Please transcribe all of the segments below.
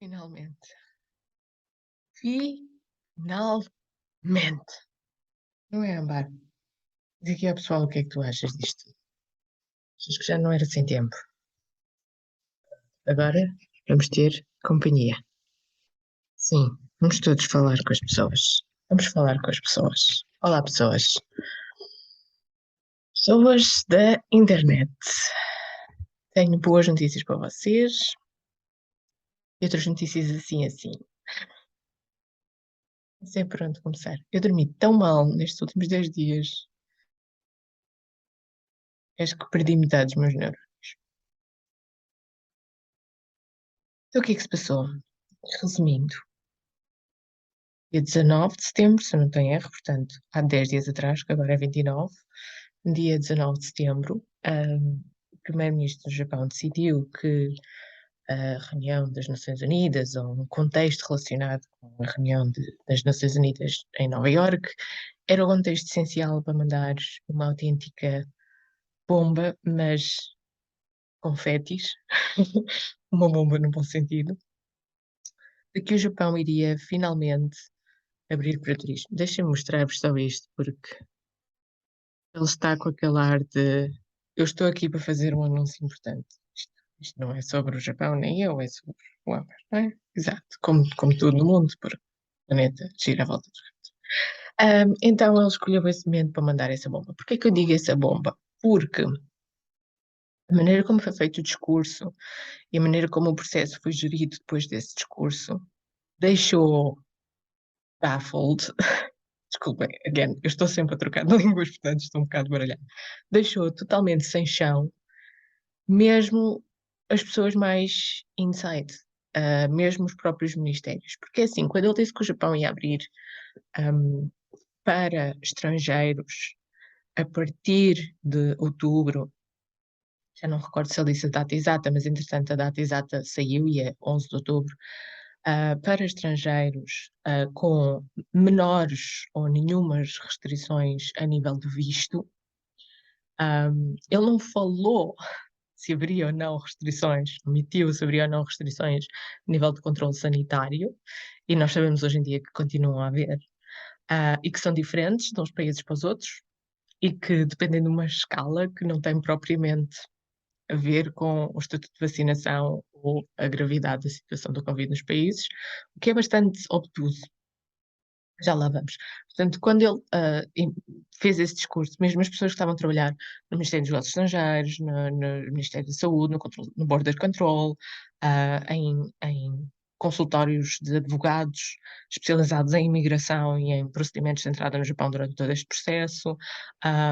Finalmente. Finalmente. Não é, Ambar? Diz aqui ao pessoal o que é que tu achas disto. Achas que já não era sem tempo? Agora vamos ter companhia. Sim, vamos todos falar com as pessoas. Vamos falar com as pessoas. Olá, pessoas. Pessoas da internet. Tenho boas notícias para vocês e outras notícias assim. Não sei por onde começar. Eu dormi tão mal nestes últimos 10 dias. Acho que perdi metade dos meus neuros. Então o que é que se passou? Resumindo, dia 19 de setembro, se eu não tenho erro, portanto, há 10 dias atrás, que agora é 29, dia 19 de setembro, o primeiro-ministro do Japão decidiu que a reunião das Nações Unidas, ou um contexto relacionado com a reunião das Nações Unidas em Nova Iorque, era o contexto essencial para mandar uma autêntica bomba, mas confetis, uma bomba no bom sentido, de que o Japão iria finalmente abrir para turismo. Deixem-me mostrar-vos só isto, porque ele está com aquele ar de eu estou aqui para fazer um anúncio importante. Isto não é sobre o Japão, nem eu, é sobre o Amber, não é? Exato, como tudo no mundo, porque o planeta gira à volta dos ratos. Então ele escolheu esse momento para mandar essa bomba. Porquê que eu digo essa bomba? Porque a maneira como foi feito o discurso e a maneira como o processo foi gerido depois desse discurso deixou baffled. Desculpem, again, eu estou sempre a trocar de línguas, portanto estou um bocado baralhado. Deixou totalmente sem chão, mesmo as pessoas mais inside, mesmo os próprios ministérios. Porque assim, quando ele disse que o Japão ia abrir um, para estrangeiros a partir de outubro, já não recordo se ele disse a data exata, mas entretanto a data exata saiu e é 11 de outubro, para estrangeiros com menores ou nenhumas restrições a nível de visto. Ele não falou se haveria ou não restrições, omitiu se haveria ou não restrições a nível de controle sanitário, e nós sabemos hoje em dia que continuam a haver, e que são diferentes de uns países para os outros, e que dependem de uma escala que não tem propriamente a ver com o estatuto de vacinação ou a gravidade da situação do Covid nos países, o que é bastante obtuso. Já lá vamos. Portanto, quando ele fez esse discurso, mesmo as pessoas que estavam a trabalhar no Ministério dos Negócios Estrangeiros, no Ministério da Saúde, no Border Control, em consultórios de advogados especializados em imigração e em procedimentos de entrada no Japão durante todo este processo,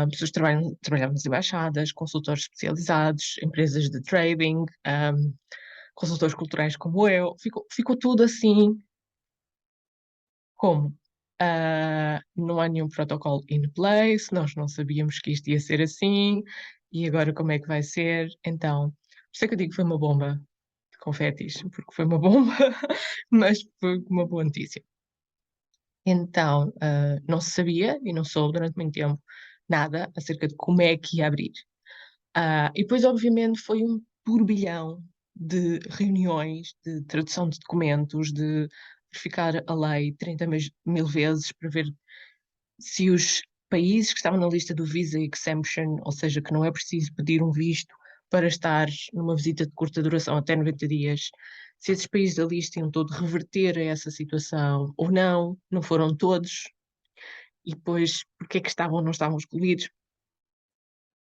pessoas que trabalhavam nas embaixadas, consultores especializados, empresas de trading, consultores culturais como eu, ficou tudo assim como não há nenhum protocolo in place, nós não sabíamos que isto ia ser assim, e agora como é que vai ser? Então, por isso é que eu digo que foi uma bomba de confetis, porque foi uma bomba, mas foi uma boa notícia. Então, não se sabia e não soube durante muito tempo nada acerca de como é que ia abrir. E depois, obviamente, foi um turbilhão de reuniões, de tradução de documentos, de verificar a lei 30 mil vezes para ver se os países que estavam na lista do Visa Exemption, ou seja, que não é preciso pedir um visto para estar numa visita de curta duração até 90 dias, se esses países da lista iam todo reverter a essa situação ou não, não foram todos, e depois porque é que estavam ou não estavam excluídos.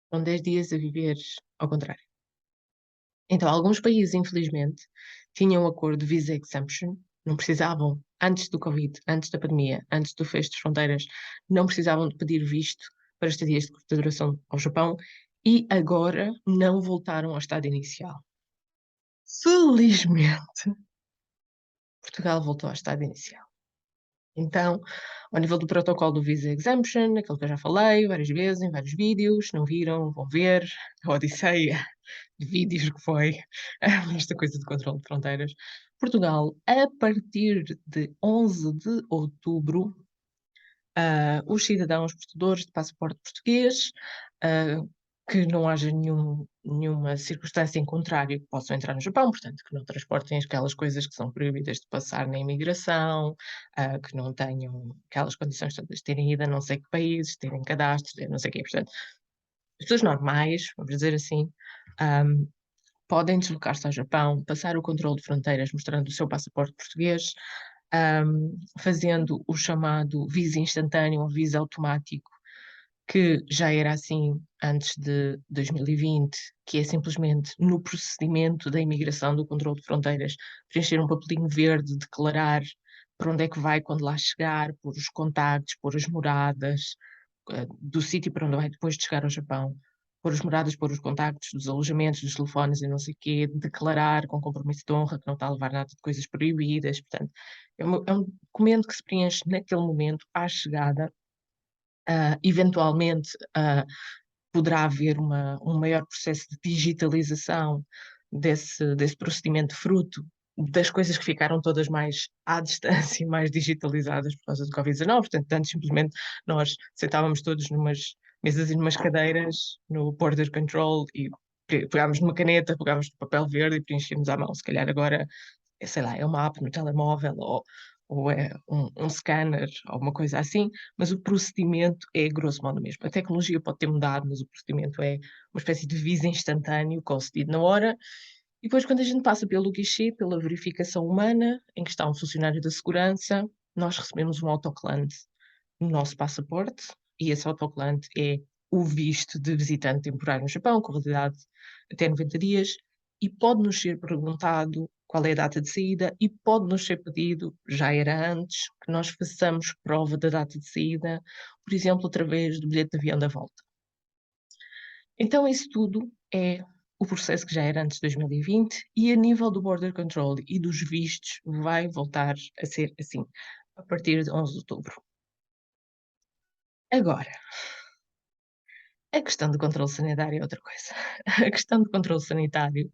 São 10 dias a viver ao contrário. Então, alguns países, infelizmente, tinham um acordo de visa exemption, não precisavam, antes do Covid, antes da pandemia, antes do fecho das fronteiras, não precisavam de pedir visto para estadias de curta duração ao Japão e agora não voltaram ao estado inicial. Felizmente, Portugal voltou ao estado inicial. Então, ao nível do protocolo do Visa Exemption, aquilo que eu já falei várias vezes, em vários vídeos, não viram, vão ver, a odisseia de vídeos que foi esta coisa de controle de fronteiras. Portugal, a partir de 11 de outubro, os cidadãos portadores de passaporte português que não haja nenhuma circunstância em contrário que possam entrar no Japão, portanto, que não transportem aquelas coisas que são proibidas de passar na imigração, que não tenham aquelas condições todas de terem ido a não sei que países, terem cadastros, não sei o quê. Portanto, as pessoas normais, vamos dizer assim, hum, podem deslocar-se ao Japão, passar o controle de fronteiras mostrando o seu passaporte português, fazendo o chamado visa instantâneo ou visa automático, que já era assim antes de 2020, que é simplesmente no procedimento da imigração do controle de fronteiras, preencher um papelinho verde, declarar para onde é que vai quando lá chegar, pôr os contactos, pôr as moradas, do sítio para onde vai depois de chegar ao Japão, pôr as moradas, pôr os contactos dos alojamentos, dos telefones e não sei o quê, declarar com compromisso de honra que não está a levar nada de coisas proibidas, portanto, é um documento que se preenche naquele momento, à chegada, eventualmente, poderá haver um maior processo de digitalização desse procedimento, fruto das coisas que ficaram todas mais à distância e mais digitalizadas por causa do Covid-19. Portanto, antes simplesmente nós sentávamos todos numas mesas e numas cadeiras no border control e pegávamos numa caneta, pegávamos no papel verde e preenchíamos à mão. Se calhar agora, sei lá, é uma app no telemóvel ou é um scanner ou uma coisa assim, mas o procedimento é grosso modo o mesmo. A tecnologia pode ter mudado, mas o procedimento é uma espécie de visa instantâneo, concedido na hora, e depois quando a gente passa pelo guichê, pela verificação humana, em que está um funcionário da segurança, nós recebemos um autocolante no nosso passaporte, e esse autocolante é o visto de visitante temporário no Japão, com validade até 90 dias, e pode-nos ser perguntado qual é a data de saída e pode-nos ser pedido, já era antes, que nós façamos prova da data de saída, por exemplo, através do bilhete de avião da volta. Então isso tudo é o processo que já era antes de 2020 e a nível do border control e dos vistos vai voltar a ser assim, a partir de 11 de outubro. Agora, a questão do controle sanitário é outra coisa. A questão do controle sanitário,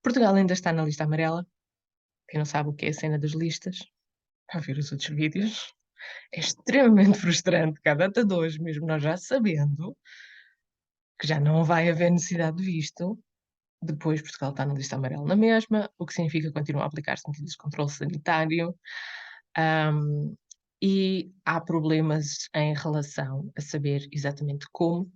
Portugal ainda está na lista amarela. Quem não sabe o que é a cena das listas, vai ver os outros vídeos. É extremamente frustrante que à data de hoje, mesmo nós já sabendo que já não vai haver necessidade de visto, depois Portugal está na lista amarela na mesma, o que significa que continuam a aplicar-se medidas de controle sanitário. hum, e há problemas em relação a saber exatamente como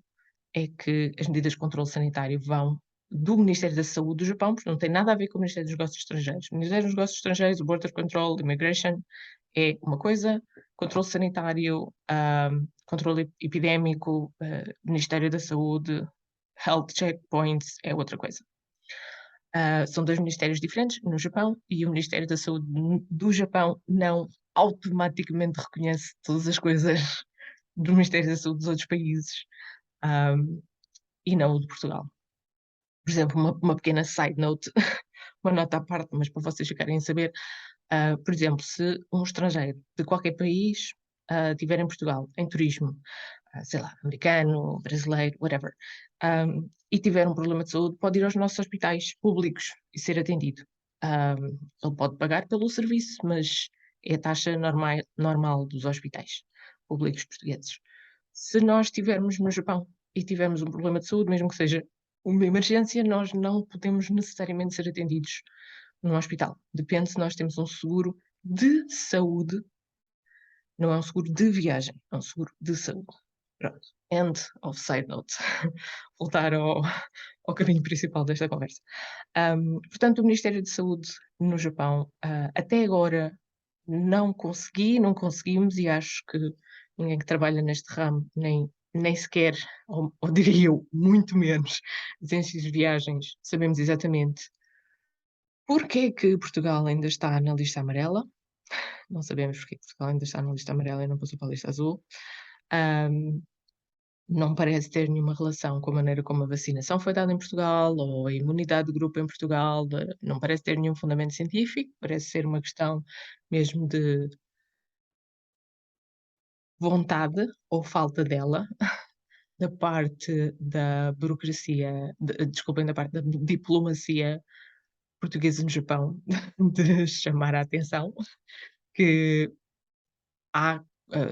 é que as medidas de controle sanitário vão do Ministério da Saúde do Japão, porque não tem nada a ver com o Ministério dos Negócios Estrangeiros. O Ministério dos Negócios Estrangeiros, o Border Control, Immigration, é uma coisa, controle sanitário, controle epidémico, Ministério da Saúde, Health Checkpoints é outra coisa. São dois ministérios diferentes no Japão e o Ministério da Saúde do Japão não automaticamente reconhece todas as coisas do Ministério da Saúde dos outros países. Um, e não o de Portugal. Por exemplo, uma pequena side note, uma nota à parte, mas para vocês ficarem a saber, por exemplo, se um estrangeiro de qualquer país estiver em Portugal, em turismo, sei lá, americano, brasileiro, whatever, e tiver um problema de saúde, pode ir aos nossos hospitais públicos e ser atendido. Ele pode pagar pelo serviço, mas é a taxa normal dos hospitais públicos portugueses. Se nós estivermos no Japão e tivermos um problema de saúde, mesmo que seja uma emergência, nós não podemos necessariamente ser atendidos no hospital. Depende se nós temos um seguro de saúde, não é um seguro de viagem, é um seguro de saúde. Pronto. End of side note. Voltar ao caminho principal desta conversa. Portanto, o Ministério de Saúde no Japão, até agora, não conseguimos, e acho que ninguém que trabalha neste ramo, nem sequer, ou diria eu, muito menos, agências de viagens, sabemos exatamente porque é que Portugal ainda está na lista amarela. Não sabemos porque é que Portugal ainda está na lista amarela e não passou para a lista azul. Não parece ter nenhuma relação com a maneira como a vacinação foi dada em Portugal ou a imunidade de grupo em Portugal. Não parece ter nenhum fundamento científico, parece ser uma questão mesmo de vontade ou falta dela da parte da burocracia, desculpem, da parte da diplomacia portuguesa no Japão, de chamar a atenção que há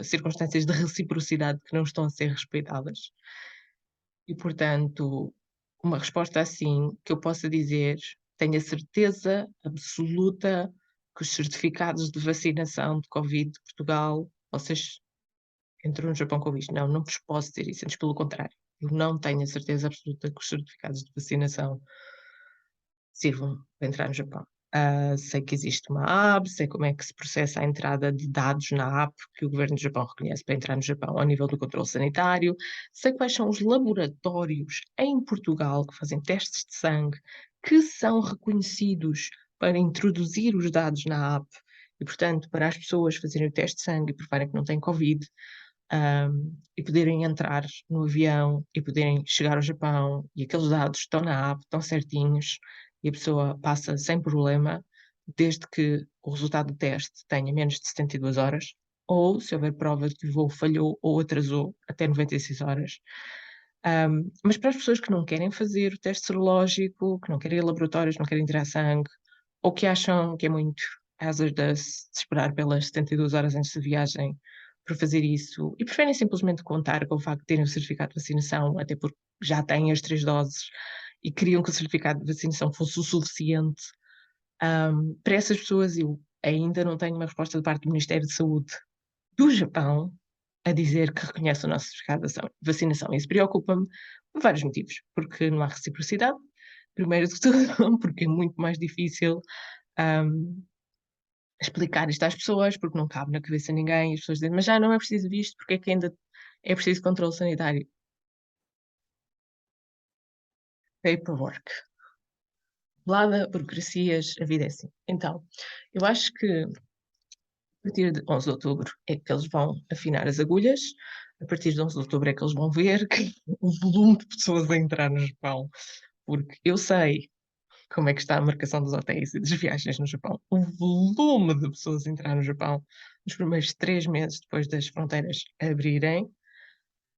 circunstâncias de reciprocidade que não estão a ser respeitadas. E, portanto, uma resposta assim que eu possa dizer: "Tenho a certeza absoluta que os certificados de vacinação de Covid de Portugal, vocês entram no Japão com isto". Não, não vos posso dizer isso, antes pelo contrário. Eu não tenho a certeza absoluta que os certificados de vacinação sirvam para entrar no Japão. Sei que existe uma app, sei como é que se processa a entrada de dados na app que o governo do Japão reconhece para entrar no Japão ao nível do controle sanitário, sei quais são os laboratórios em Portugal que fazem testes de sangue, que são reconhecidos para introduzir os dados na app e, portanto, para as pessoas fazerem o teste de sangue e provarem que não têm Covid, e poderem entrar no avião e poderem chegar ao Japão e aqueles dados estão na app, estão certinhos e a pessoa passa sem problema, desde que o resultado do teste tenha menos de 72 horas, ou se houver prova de que o voo falhou ou atrasou, até 96 horas. Mas para as pessoas que não querem fazer o teste serológico, que não querem ir a laboratórios, não querem tirar sangue, ou que acham que é muito hazardous de esperar pelas 72 horas antes da viagem para fazer isso, e preferem simplesmente contar com o facto de terem o certificado de vacinação, até porque já têm as 3 doses e queriam que o certificado de vacinação fosse o suficiente, para essas pessoas eu ainda não tenho uma resposta da parte do Ministério de Saúde do Japão a dizer que reconhece o nosso certificado de vacinação. Isso preocupa-me por vários motivos, porque não há reciprocidade, primeiro de tudo, porque é muito mais difícil, hum, explicar isto às pessoas, porque não cabe na cabeça de ninguém, e as pessoas dizem: "Mas já não é preciso visto, porque é que ainda é preciso controle sanitário?" Paperwork. Lá burocracias, a vida é assim. Então, eu acho que a partir de 11 de outubro é que eles vão afinar as agulhas, a partir de 11 de outubro é que eles vão ver que o volume de pessoas a entrar no Japão, porque eu sei como é que está a marcação dos hotéis e das viagens no Japão. O volume de pessoas a entrar no Japão nos primeiros 3 meses depois das fronteiras abrirem,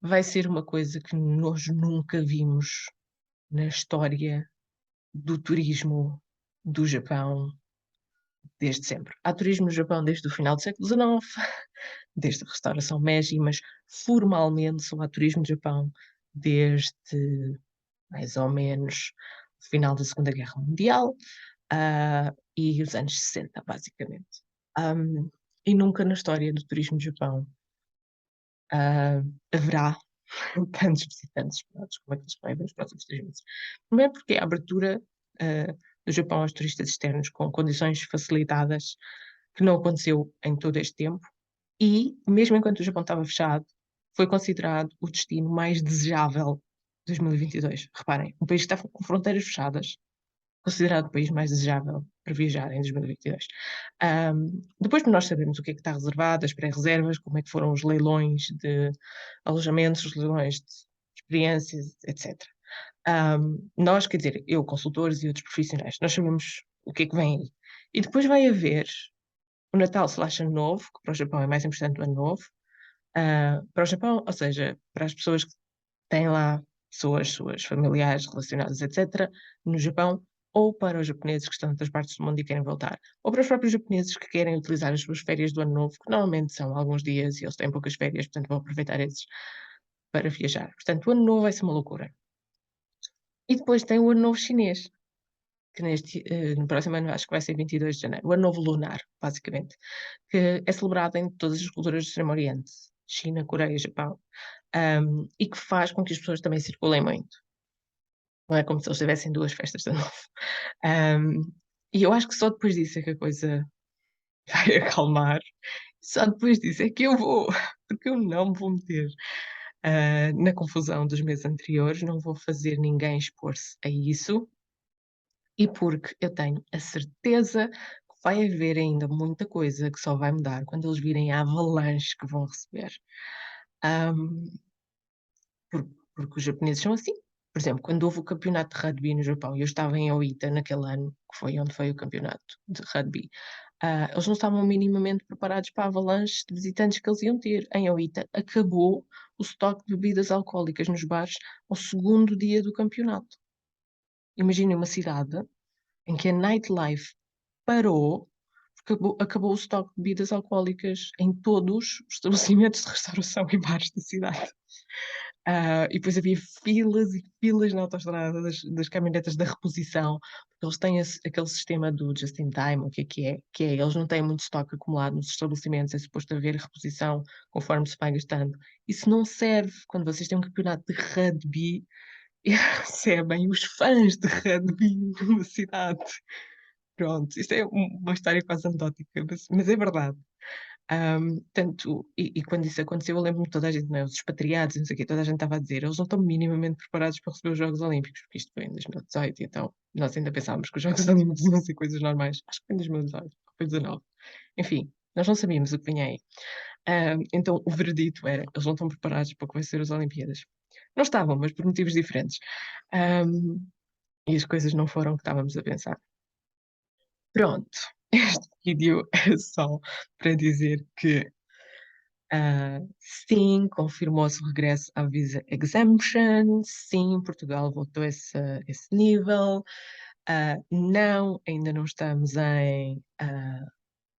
vai ser uma coisa que nós nunca vimos na história do turismo do Japão desde sempre. Há turismo no Japão desde o final do século XIX, desde a restauração Meiji, mas formalmente só há turismo no Japão desde mais ou menos o final da Segunda Guerra Mundial, e os anos 60, basicamente. Hum, e nunca na história do turismo do Japão, haverá tantos visitantes esperados como é que eles vai haver nos próximos 3 meses. Primeiro porque a abertura, do Japão aos turistas externos com condições facilitadas, que não aconteceu em todo este tempo, e mesmo enquanto o Japão estava fechado, foi considerado o destino mais desejável de 2022. Reparem, um país que estava com fronteiras fechadas, considerado o país mais desejável para viajar em 2022. Depois de nós sabermos o que é que está reservado, as pré-reservas, como é que foram os leilões de alojamentos, os leilões de experiências, etc. Nós, quer dizer, eu, consultores e outros profissionais, nós sabemos o que é que vem aí. E depois vai haver o Natal/Ano Novo, que para o Japão é mais importante o Ano Novo, para o Japão, ou seja, para as pessoas que têm lá pessoas suas familiares relacionadas, etc., no Japão, ou para os japoneses que estão em outras partes do mundo e querem voltar, ou para os próprios japoneses que querem utilizar as suas férias do Ano Novo, que normalmente são alguns dias e eles têm poucas férias, portanto vão aproveitar esses para viajar. Portanto, o Ano Novo vai ser uma loucura. E depois tem o Ano Novo Chinês, que no próximo ano acho que vai ser 22 de janeiro, o Ano Novo Lunar, basicamente, que é celebrado em todas as culturas do Extremo Oriente, China, Coreia, Japão, e que faz com que as pessoas também circulem muito. Não é como se eles tivessem 2 festas de Ano Novo. Hum, e eu acho que só depois disso é que a coisa vai acalmar, só depois disso é que eu vou, porque eu não me vou meter, na confusão dos meses anteriores, não vou fazer ninguém expor-se a isso, e porque eu tenho a certeza que vai haver ainda muita coisa que só vai mudar quando eles virem a avalanche que vão receber. Hum, porque os japoneses são assim. Por exemplo, quando houve o campeonato de rugby no Japão, e eu estava em Oita naquele ano, que foi onde foi o campeonato de rugby, eles não estavam minimamente preparados para a avalanche de visitantes que eles iam ter. Em Oita acabou o estoque de bebidas alcoólicas nos bares ao segundo dia do campeonato. Imaginem uma cidade em que a nightlife parou, porque acabou o estoque de bebidas alcoólicas em todos os estabelecimentos de restauração e bares da cidade. E depois havia filas e filas na autoestrada das caminhonetas da reposição, porque eles têm aquele sistema do just in time, o que é? Que é, eles não têm muito estoque acumulado nos estabelecimentos, é suposto haver reposição conforme se vai gastando. Isso não serve quando vocês têm um campeonato de rugby e recebem os fãs de rugby numa cidade. Pronto, isto é uma história quase anedótica, mas é verdade. Tanto, e quando isso aconteceu, eu lembro-me de toda a gente, não é? Os expatriados, não sei o quê, toda a gente estava a dizer, eles não estão minimamente preparados para receber os Jogos Olímpicos, porque isto foi em 2018, então nós ainda pensávamos que os Jogos Olímpicos iam ser coisas normais. Acho que foi em 2018, ou foi 19. Enfim, nós não sabíamos o que vinha aí. Então o veredito era, eles não estão preparados para o que vai ser as Olimpíadas. Não estavam, mas por motivos diferentes. Ahm, e as coisas não foram o que estávamos a pensar. Pronto, este vídeo é só para dizer que sim, confirmou-se o regresso à Visa Exemption, sim, Portugal voltou a esse nível. Não, ainda não estamos em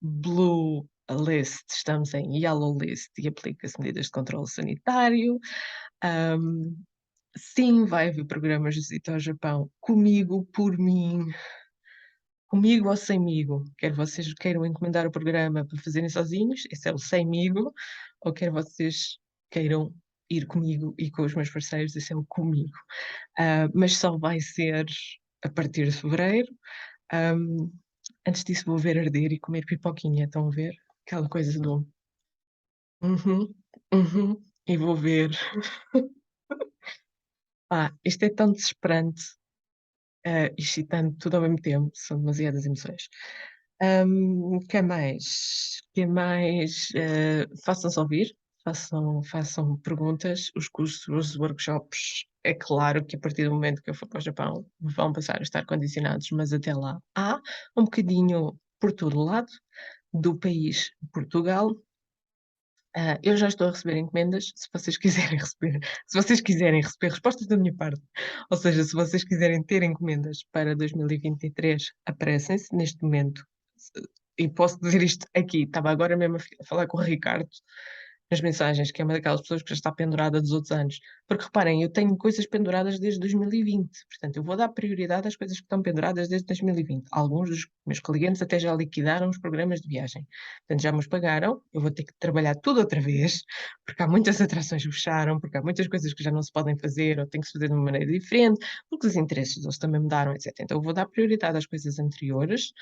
Blue List, estamos em Yellow List e aplica-se medidas de controle sanitário. Sim, vai haver programas de visita ao Japão comigo, por mim, comigo ou semigo. Quer vocês queiram encomendar o programa para fazerem sozinhos, esse é o semigo, ou quer vocês queiram ir comigo e com os meus parceiros, esse é o comigo. Mas só vai ser a partir de fevereiro. Antes disso vou ver arder e comer pipoquinha, estão a ver? Aquela coisa do uhum, uhum, e vou ver. Isto é tão desesperante, excitante, tudo ao mesmo tempo, são demasiadas emoções. Que mais? Que mais? Façam-se ouvir, façam perguntas. Os cursos, os workshops, é claro que a partir do momento que eu for para o Japão, vão passar a estar condicionados, mas até lá há um bocadinho por todo lado do país Portugal. Eu já estou a receber encomendas, se vocês quiserem receber, se vocês quiserem receber respostas da minha parte, ou seja, se vocês quiserem ter encomendas para 2023, aparecem-se neste momento. E posso dizer isto aqui, estava agora mesmo a falar com o Ricardo nas mensagens, que é uma daquelas pessoas que já está pendurada dos outros anos. Porque reparem, eu tenho coisas penduradas desde 2020, portanto, eu vou dar prioridade às coisas que estão penduradas desde 2020. Alguns dos meus clientes até já liquidaram os programas de viagem, portanto, já me os pagaram. Eu vou ter que trabalhar tudo outra vez, porque há muitas atrações que fecharam, porque há muitas coisas que já não se podem fazer ou tem que se fazer de uma maneira diferente, porque os interesses deles também mudaram, etc. Então, eu vou dar prioridade às coisas anteriores.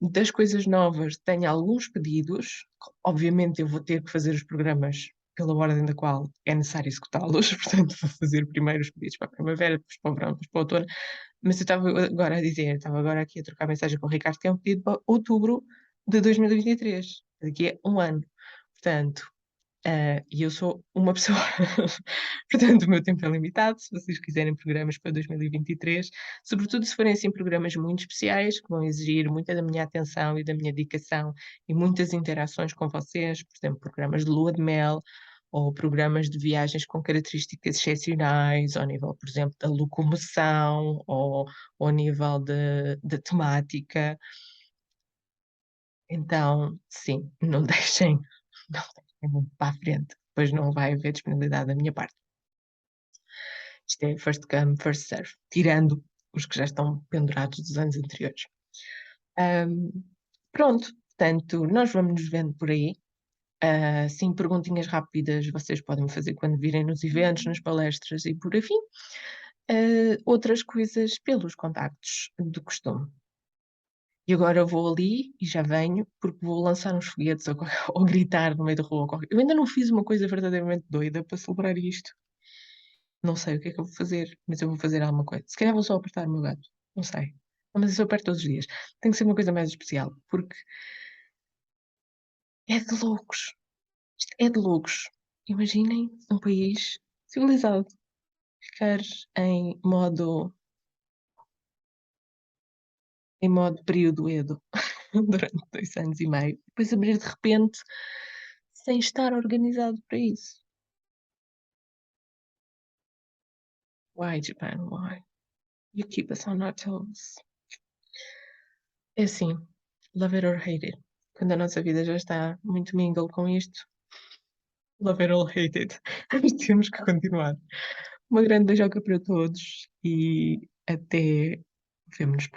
Das coisas novas, tenho alguns pedidos. Obviamente, eu vou ter que fazer os programas pela ordem da qual é necessário executá-los, portanto, vou fazer primeiro os pedidos para a primavera, depois para o verão, depois para o outono. Mas eu estava agora aqui a trocar mensagem com o Ricardo, que é um pedido para outubro de 2023, daqui a um ano. Portanto, e eu sou uma pessoa, portanto, o meu tempo é limitado. Se vocês quiserem programas para 2023, sobretudo se forem assim programas muito especiais, que vão exigir muita da minha atenção e da minha dedicação e muitas interações com vocês, por exemplo, programas de lua de mel ou programas de viagens com características excepcionais, ao nível, por exemplo, da locomoção ou ao nível de temática. Então, sim, não deixem, não deixem muito para a frente, depois não vai haver disponibilidade da minha parte. Isto é first come, first serve, tirando os que já estão pendurados dos anos anteriores. Ahm, Pronto, portanto, nós vamos nos vendo por aí. Sim, perguntinhas rápidas vocês podem fazer quando virem nos eventos, nas palestras e por afim. Outras coisas pelos contactos do costume. E agora eu vou ali e já venho, porque vou lançar uns foguetes ou, ou gritar no meio da rua. Eu ainda não fiz uma coisa verdadeiramente doida para celebrar isto. Não sei o que é que eu vou fazer, mas eu vou fazer alguma coisa. Se calhar vou só apertar o meu gato. Não sei. Mas isso eu aperto todos os dias. Tem que ser uma coisa mais especial, porque é de loucos. Isto é de loucos. Imaginem um país civilizado ficar em modo período Edo durante 2 anos e meio. Depois abrir de repente sem estar organizado para isso. Why, Japan? Why? You keep us on our toes. É assim, love it or hate it. Quando a nossa vida já está muito mingle com isto, Love it or hate it. Mas temos que continuar. Uma grande beijoca para todos e até vemo-nos